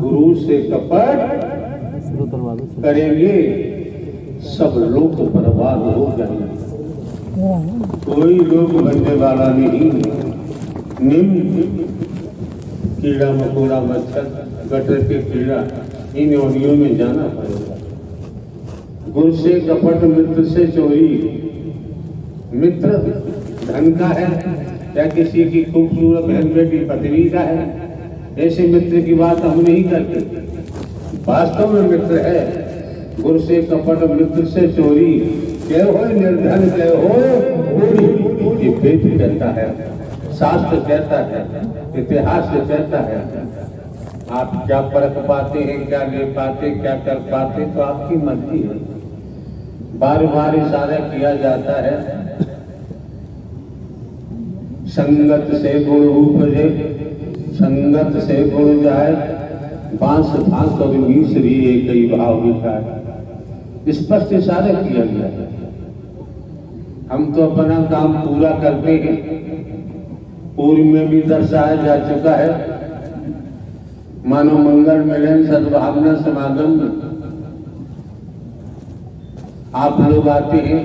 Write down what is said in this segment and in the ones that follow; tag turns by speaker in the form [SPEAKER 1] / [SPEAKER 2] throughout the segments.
[SPEAKER 1] गुरु से कपट करेंगे सब लोग बर्बाद हो जाएंगे। कोई लोग बनने वाला नहीं। निम्न कीड़ा मकोड़ा मच्छर गटर के कीड़ा इन योनियों में जाना पड़ेगा। गुरु से कपट मित्र से चोरी। मित्र धन का है या किसी की खूबसूरत बहन बेटी पत्नी का है, ऐसे मित्र की बात हम नहीं करते। वास्तव में मित्र है गुरु से कपट मित्र से चोरी। क्या हो निर्धन क्या हो ये वेद कहता है, शास्त्र कहता है, इतिहास कहता है। आप क्या परख पाते हैं, क्या ले पाते, क्या कर पाते, तो आपकी मर्जी है। बार बार इशारा किया जाता है संगत से गुण उपजे, संगत से गुण जाए, बांस भांस और मिश्री एक ही भाव लिखा है। स्पष्ट इशारा किया गया है। हम तो अपना काम पूरा करते हैं। पूर्व में भी दर्शाया जा चुका है। मानो मंगल मिलन सद्भावना समागम में आप लोग आते हैं,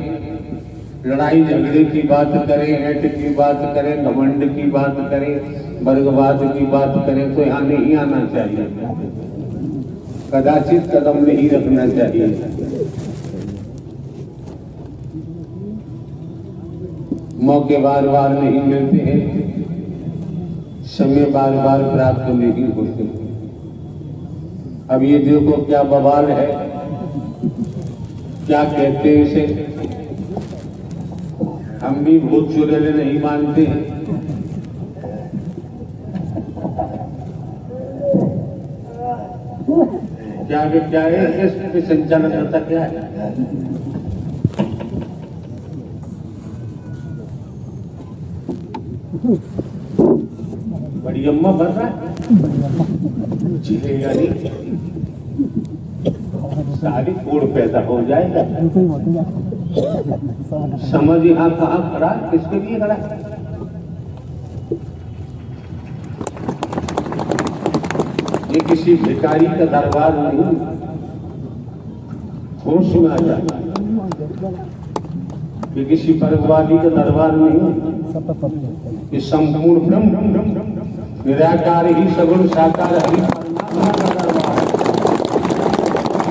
[SPEAKER 1] लड़ाई झगड़े की बात करें, ऐट की बात करें, घमंड की बात करें, वर्गवाद की बात करें, तो यहाँ नहीं आना चाहिए। कदाचित कदम नहीं रखना चाहिए। मौके बार बार नहीं मिलते हैं, समय बार बार प्राप्त नहीं होते। अब ये देखो क्या बवाल है, क्या कहते हैं इसे, हम भी भूत चुड़ैल नहीं मानते हैं। क्या है इसके संचालन करता क्या है? बड़ी अम्मा बन रहा है, यानी सारी कोड़ पैदा हो जाएगा। समझ यहाँ कहाँ खड़ा, किसके लिए खड़ा? ये किसी भिखारी का दरबार नहीं, होश में आ जाए। ये किसी परगवादी का दरबार नहीं, ये संपूर्ण ब्रह्म निराकार ही सगुण साकार हरि परमात्मा का दरबार है।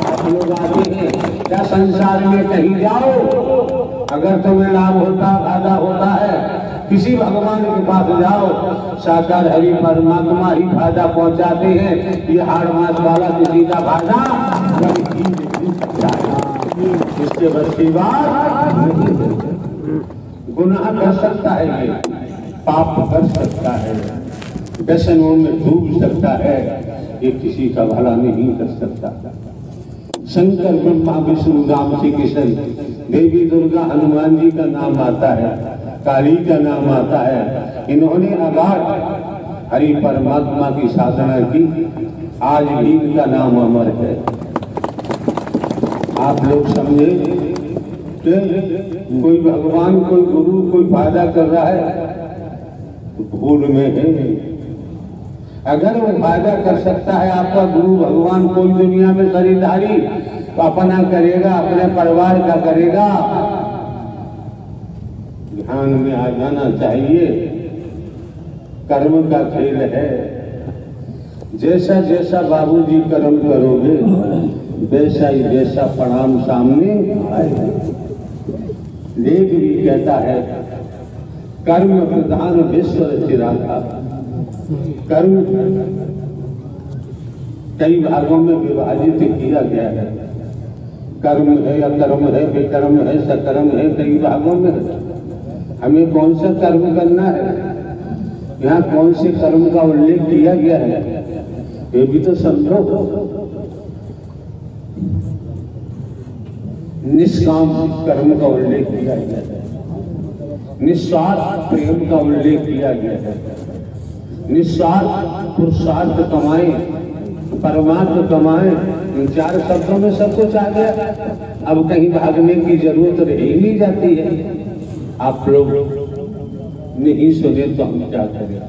[SPEAKER 1] आप लोग आते हैं क्या संसार में कहीं जाओ, अगर तुम्हें लाभ होता फायदा होता है, किसी भगवान के पास जाओ, साकार हरि परमात्मा ही फायदा पहुंचाते हैं। ये हाड़ मास वाला किसी का फायदा इसके बस की बात। गुनाह कर सकता है, ये पाप कर सकता है, व्यसनों में डूब सकता है, ये किसी का भला नहीं कर सकता। शंकर ब्रह्मा विष्णु राम श्री कृष्ण देवी दुर्गा हनुमान जी का नाम आता है, काली का नाम आता है। इन्होंने अगाध हरि परमात्मा की साधना की, आज भी इनका नाम अमर है। आप लोग समझे कि कोई भगवान कोई गुरु कोई फायदा कर रहा है तो भूल में है। अगर वो फायदा कर सकता है आपका गुरु भगवान कोई दुनिया में खरीदारी तो अपना करेगा, अपने परिवार का करेगा। ध्यान में आ जाना चाहिए, कर्म का खेल है। जैसा जैसा बाबूजी कर्म करोगे वैसा ही वैसा परिणाम सामने आएगा। लेख भी कहता है कर्म प्रधान विश्व रचिराता। कर्म कई भागों में विभाजित किया गया है। कर्म है, अकर्म है, विकर्म है, सकर्म है, कई भागों में। हमें कौन सा कर्म करना है, यहाँ कौन से कर्म का उल्लेख किया गया है, ये भी तो समझो। निष्काम कर्म का उल्लेख किया गया है, निस्वार्थ प्रेम का उल्लेख किया गया है। निस्वार्थ पुरुषार्थ कमाएं, परमार्थ कमाएं, इन चार शब्दों में सब कुछ आ गया। अब कहीं भागने की जरूरत रह ही नहीं जाती है। आप लोग नहीं सुने तो हम क्या करें।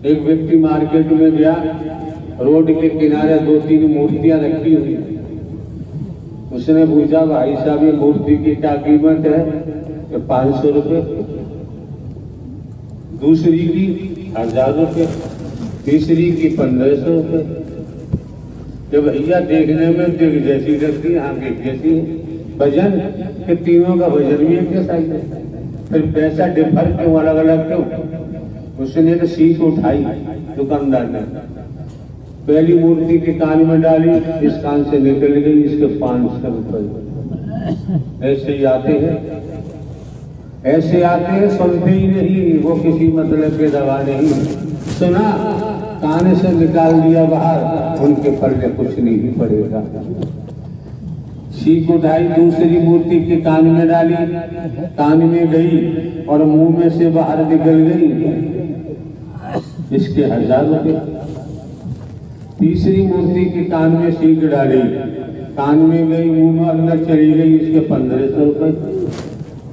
[SPEAKER 1] एक व्यक्ति मार्केट में गया, रोड के किनारे 2-3 मूर्तियां रखी हुई। उसने पूछा, भाई साहब ये मूर्ति की क्या कीमत है? कि 500 रुपये। दूसरी की 1000 रुपये, तीसरी की 1500 रुपये। जब भैया देखने में दिल जैसी लगती है, आंख एक जैसी है, वजन के तीनों का वजन भी एक जैसा है, फिर पैसा डिफर क्यों, अलग अलग क्यों? उसने एक सीख उठाई दुकानदार ने, पहली मूर्ति के कान में डाली, इस कान से निकल गई, इसके 500 रुपये। ऐसे ही आते हैं, ऐसे आते हैं, सुनते ही नहीं, वो किसी मतलब के दवा नहीं। सुना, कान से निकाल दिया बाहर, उनके पल्ले कुछ नहीं पड़ेगा। सीख उठाई, दूसरी मूर्ति के कान में डाली, कान में गई और मुंह में से बाहर निकल गई, इसके 1000 रुपये। तीसरी मूर्ति के कान में सीख डाली, कान में गई, मुंह में अंदर चली गई, इसके 1500 रुपये।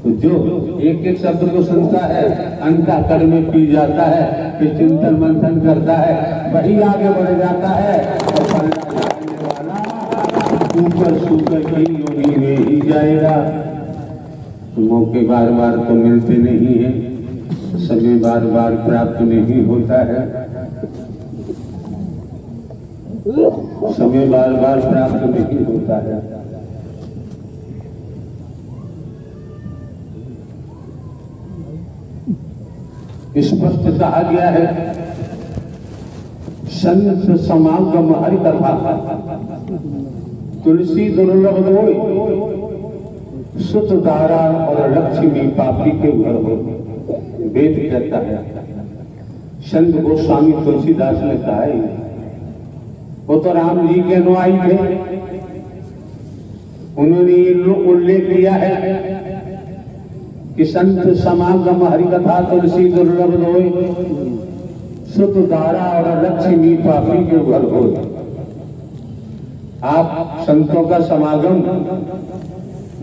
[SPEAKER 1] तो जो एक एक शब्द को सुनता है, अंतःकरण में पी जाता है, फिर चिंतन मंथन करता है, वही आगे बढ़ जाता है। और ऊपर सूपर कहीं योगी में ही जाएगा। मौके बार बार तो मिलते नहीं है, समय बार बार प्राप्त नहीं होता है, समय बार बार प्राप्त नहीं होता है। स्पष्ट कहा गया है, संत समागम हरि कथा, तुलसी दुर्लभ होय, सुत दारा और लक्ष्मी पापी के घर हो। वेद कहता है, संत गोस्वामी तुलसीदास ने कहा है, वो तो राम जी के अनुयायी थे, उन्होंने ये उल्लेख किया है कि संत समागम हरि कथा तुलसी दुर्लभ होय, सुत दारा और लक्ष्मी पापी के घर हो। आप संतों का समागम,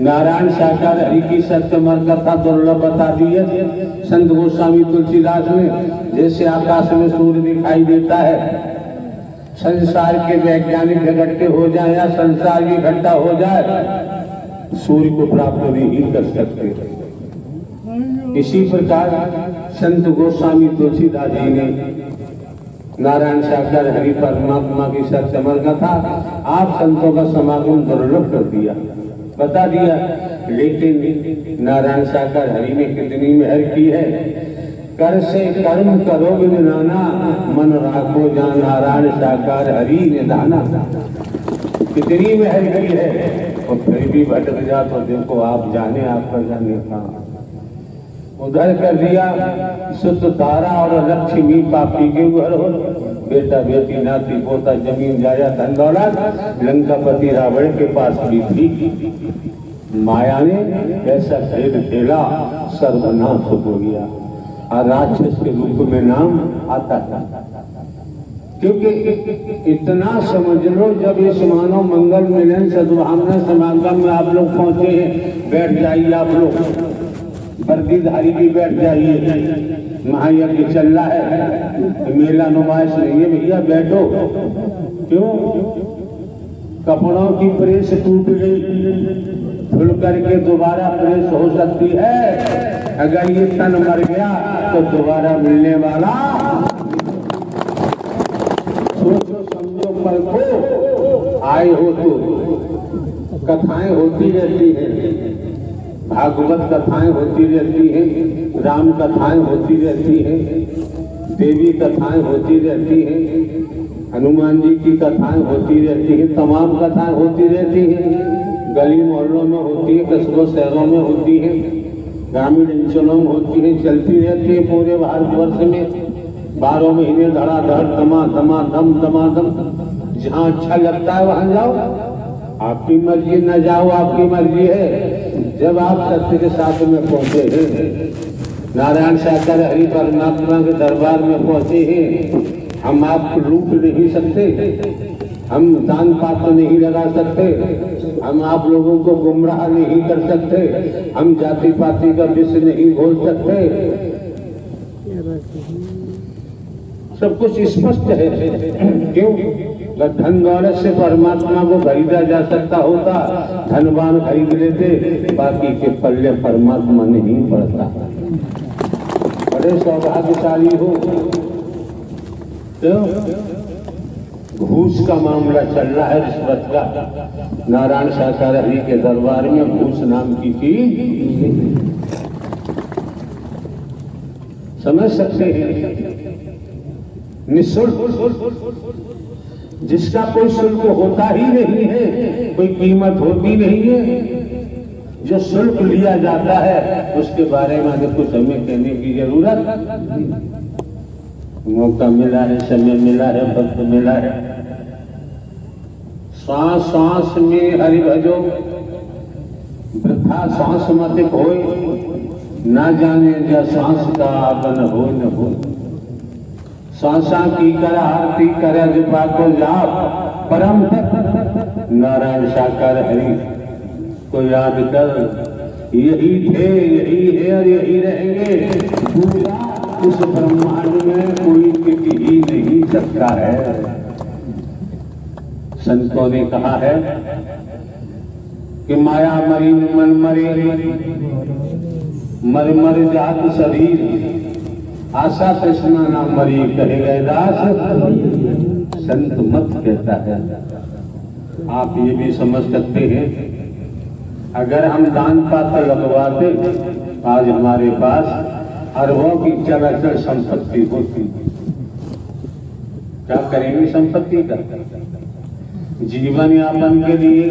[SPEAKER 1] नारायण साकार हरि की सत्यमर कथा दुर्लभ बता दी है संत गोस्वामी तुलसीदास ने। जैसे आकाश में सूर्य दिखाई देता है, संसार के वैज्ञानिक इकट्ठे हो जाए या संसार भी इकट्ठा हो जाए, सूर्य को प्राप्त नहीं कर सकते। इसी प्रकार संत गोस्वामी तुलसीदास जी ने नारायण साकार हरि परमात्मा की सत्यमर कथा, आप संतों का समागम दुर्लभ कर दिया, बता दिया। लेकिन नारायण साकार हरि ने कितनी मेहर की है, कर से कर्म करो नाना, मन राखो जा नारायण साकार हरि निधाना। कितनी मेहर की है, और फिर भी भटक जा तो देखो आप जाने, आपका जाने कहाँ। उधर कर दिया, सुत दारा और लक्ष्मी पापी के घर हो। बेटा बेटी नाती पोता जमीन जाया धन दौलत लंकापति रावण के पास भी थी। माया ने ऐसा खेल खेला, सर्वनाश हो गया, और राक्षस के रूप में नाम आता था। क्योंकि इतना समझ लो, जब इस मानव मंगल मिलन सद्भावना समागम में आप लोग पहुंचे हैं, बैठ जाइए आप लोग, वर्दीधारी भी बैठ जाइए, महायज्ञ चल रहा है, मेला नुमाइश नहीं है भैया, बैठो। क्यों? कपड़ों की प्रेस टूट गई, धुल करके दोबारा प्रेस हो सकती है। अगर ये तन मर गया तो दोबारा मिलने वाला, सोचो समझो, पर को आए हो तो कथाएं होती रहती हैं, भागवत कथाएं होती रहती हैं, राम कथाएं होती रहती हैं, देवी कथाएं होती रहती हैं, हनुमान जी की कथाएं होती रहती हैं, तमाम कथाएं होती रहती हैं। गली मोहल्लों में होती है, कस्बों शहरों में होती है, ग्रामीण अंचलों में होती है, चलती रहती है पूरे भारतवर्ष में। 12 महीने धड़ाधड़ दमादम दमादम, जहाँ अच्छा लगता है वहां जाओ, आपकी मर्जी, न जाओ आपकी मर्जी है। जब आप सत्य के साथ में पहुंचे हैं, नारायण साकार हरि परमात्मा के दरबार में पहुंचे हैं, हम आपको लूट नहीं सकते, हम दान पात्र नहीं लगा सकते, हम आप लोगों को गुमराह नहीं कर सकते, हम जाति पाति का विष नहीं घोल सकते। सब कुछ स्पष्ट है। क्यों? अगर धन दौलत से परमात्मा को खरीदा जा सकता होता, धनवान खरीद लेते, बाकी के पल्ले परमात्मा नहीं पड़ता। बड़े सौभाग्यशाली हो। क्यों? घूस का मामला चल रहा है, रिश्वत का। नारायण शाकर हरि के दरबार में घूस नाम की चीज समझ सकते हैं, निःशुल्क, जिसका कोई शुल्क होता ही नहीं है, कोई कीमत होती नहीं है। जो शुल्क लिया जाता है उसके बारे में कुछ हमें कहने की जरूरत। मौका मिला है, समय मिला है, वक्त मिला है, श्वास श्वास में हरि भजो, वृथा श्वास मत खोए, ना जाने जा श्वास का आगन हो न हो। श्वासा की कर आरती करे जपा को जाप, परम नारायण शाकर हरि को याद कर। यही थे, यही है और यही रहेंगे। पूरा उस ब्रह्मांड में कोई टिक ही नहीं सकता है। संतों ने कहा है कि माया मरी मन मरे, मर मर जात शरीर, आशा कृष्णा ना मरी कहे गए दास। संत मत कहता है। आप ये भी समझ सकते हैं, अगर हम दान पात्र लगवाते, आज हमारे पास अरबों की चराचर संपत्ति होती। क्या करेंगे संपत्ति का? जीवन यापन के लिए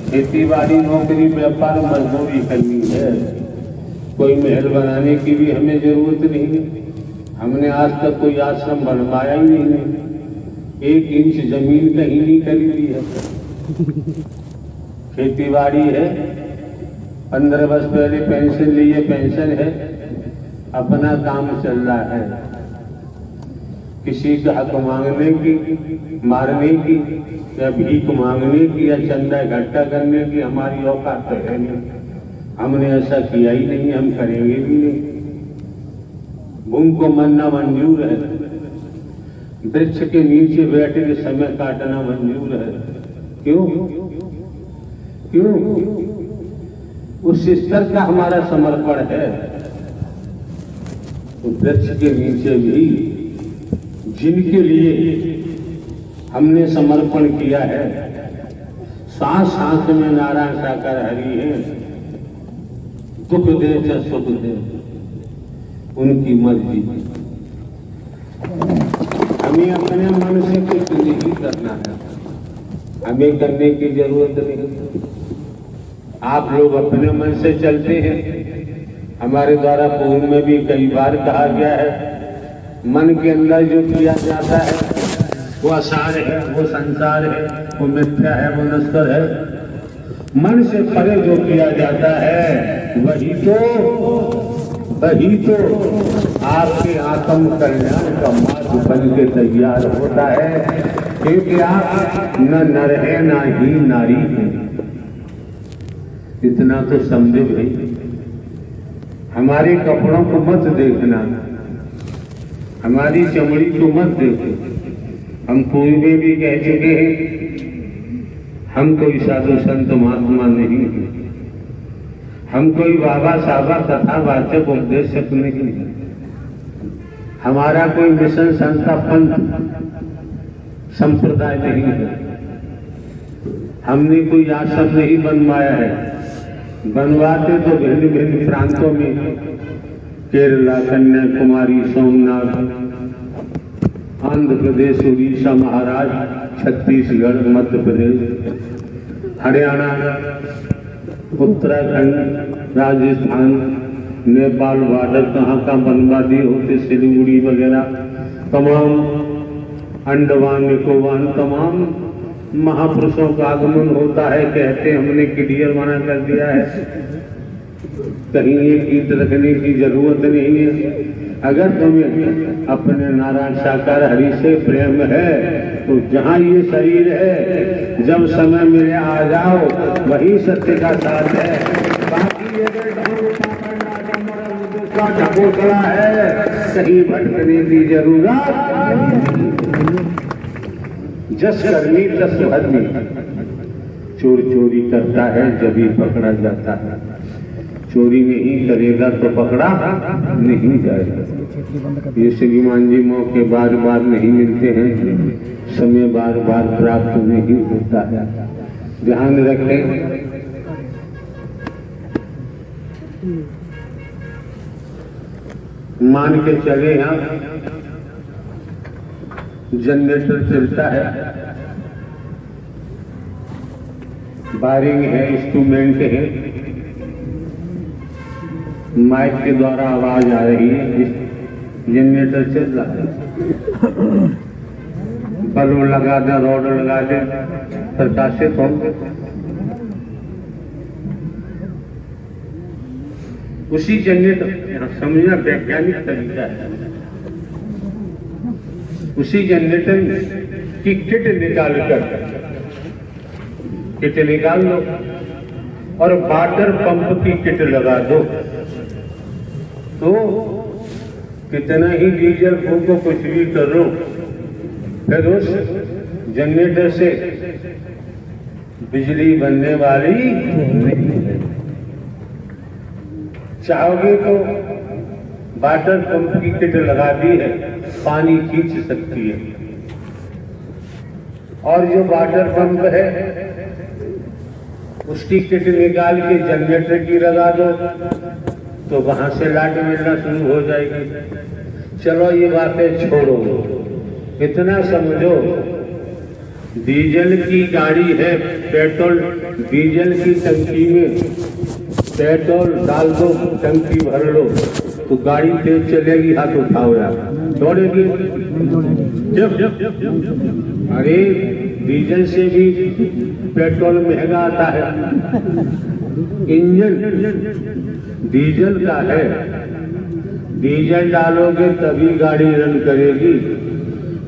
[SPEAKER 1] खेती बाड़ी, नौकरी, व्यापार, मजदूरी करनी है। कोई महल बनाने की भी हमें जरूरत नहीं है। हमने आज तक कोई आश्रम बनवाया ही नहीं है। 1 इंच जमीन कहीं नहीं खरीदी है। खेती बाड़ी है, 15 वर्ष पहले पेंशन ली है, पेंशन है, अपना काम चल रहा है। किसी का हक मांगने की, मारने की, या भीख मांगने की, या चंदा इकट्ठा करने की हमारी औकात तो है नहीं। हमने ऐसा किया ही नहीं, हम करेंगे भी नहीं। भूमि को मरना मंजूर है, वृक्ष के नीचे बैठ के समय काटना मंजूर है। क्यों? क्यों? उस स्तर का हमारा समर्पण है। तो वृक्ष के नीचे भी जिनके लिए हमने समर्पण किया है, सांस सांस में नारायण शाकर हरि है, दुख दे चाहे सुख दे, उनकी मर्जी। हमें अपने मन से कुछ नहीं करना है, हमें करने की जरूरत नहीं। आप लोग अपने मन से चलते हैं। हमारे द्वारा पूर्व में भी कई बार कहा गया है, मन के अंदर जो किया जाता है वो आसार है, वो संसार है, वो मिथ्या है, वो नश्वर है। मन से परे जो किया जाता है वही तो आपके आत्म कल्याण का मार्ग बन के तैयार होता है। क्योंकि आप न नर है ना ही नारी है। इतना तो समझे भाई। हमारे कपड़ों को मत देखना, हमारी चमड़ी को मत देखो। हम पूर्व में भी कह चुके हैं, हम कोई साधु संत महात्मा नहीं है, हम कोई बाबा साबा कथावाचक उपदेशक नहीं है। हमारा कोई मिशन संस्था पंथ संप्रदाय नहीं है। हमने कोई आश्रम नहीं बनवाया है। बनवाते तो भिन्न भिन्न प्रांतों में, केरला, कन्याकुमारी, सोमनाथ, आंध्र प्रदेश, उड़ीसा, महाराष्ट्र, छत्तीसगढ़, मध्य प्रदेश, हरियाणा, उत्तराखंड, राजस्थान, नेपाल बॉर्डर, कहाँ कहाँ बनवा दिए होते, सिलीगुड़ी वगैरह, तमाम अंडमान निकोबार, तमाम महापुरुषों का आगमन होता है। कहते हमने क्लियर मना कर दिया है, कहीं एक ईंट रखने की जरूरत नहीं है। अगर तुम्हें अपने नारायण शाकर हरि से प्रेम है तो जहाँ ये शरीर है, जब समय मिले आ जाओ, वही सत्य का साथ है। बाकी का ढकोसला है, कहीं भटकने की जरूरत। जस करनी तस भरनी, चोर चोरी करता है जब ही पकड़ा जाता है, चोरी नहीं करेगा तो पकड़ा नहीं जाएगा। ये श्रीमान जी मौके बार बार नहीं मिलते हैं, समय बार बार प्राप्त नहीं होता है। ध्यान रखें। मान के चले हम जनरेटर चलता है, वायरिंग है, इंस्ट्रूमेंट है, माइक के द्वारा आवाज आ रही है, जनरेटर चल रहा है, बल्ब लगा दे, रॉड लगा दे, प्रकाशित हो। उसी जनरेटर, समझना वैज्ञानिक तरीका है, उसी जनरेटर की किट निकाल लो और वाटर पंप की किट लगा दो, तो कितना ही डीजल फूको, कुछ भी करो, फिर उस जनरेटर से बिजली बनने वाली नहीं है। चाहोगे तो वाटर पंप की किट लगा दी है, पानी खींच सकती है, और जो वाटर पंप है उसकी किट निकाल के जनरेटर की लगा दो, तो वहां से लाइट मिलना शुरू हो जाएगी। चलो ये बातें छोड़ो, इतना समझो, डीजल की गाड़ी है, पेट्रोल डीजल की टंकी में पेट्रोल डाल दो, टंकी भर लो, तो गाड़ी तेज चलेगी, हाथ उठाओ यार, दौड़ेगी। अरे डीजल से भी पेट्रोल महंगा आता है, इंजन डीजल का है, डीजल डालोगे तभी गाड़ी रन करेगी,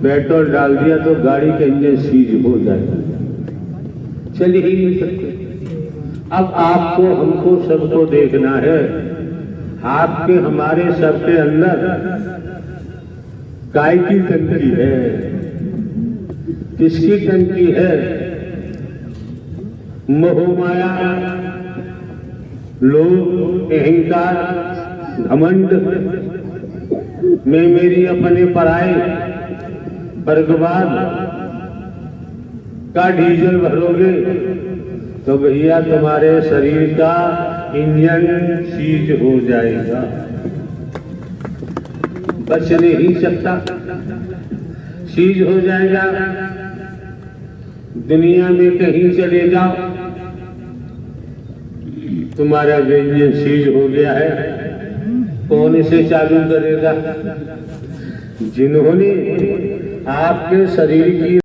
[SPEAKER 1] पेट्रोल डाल दिया तो गाड़ी का इंजन सीज हो जाएगा, चल ही नहीं सकते। अब आपको हमको सबको देखना है, आपके हमारे सबके अंदर काय की टंकी है, किसकी टंकी है? मोहमाया, लोभ, अहंकार, घमंड में मेरी अपने पराए वर्गवाद का डीजल भरोगे तो भैया तुम्हारे शरीर का इंजन सीज हो जाएगा, बच नहीं सकता, सीज हो जाएगा। दुनिया में कहीं चले जाओ, तुम्हारा इंजन सीज हो गया है, कौन इसे चालू करेगा? जिन्होंने आपके शरीर की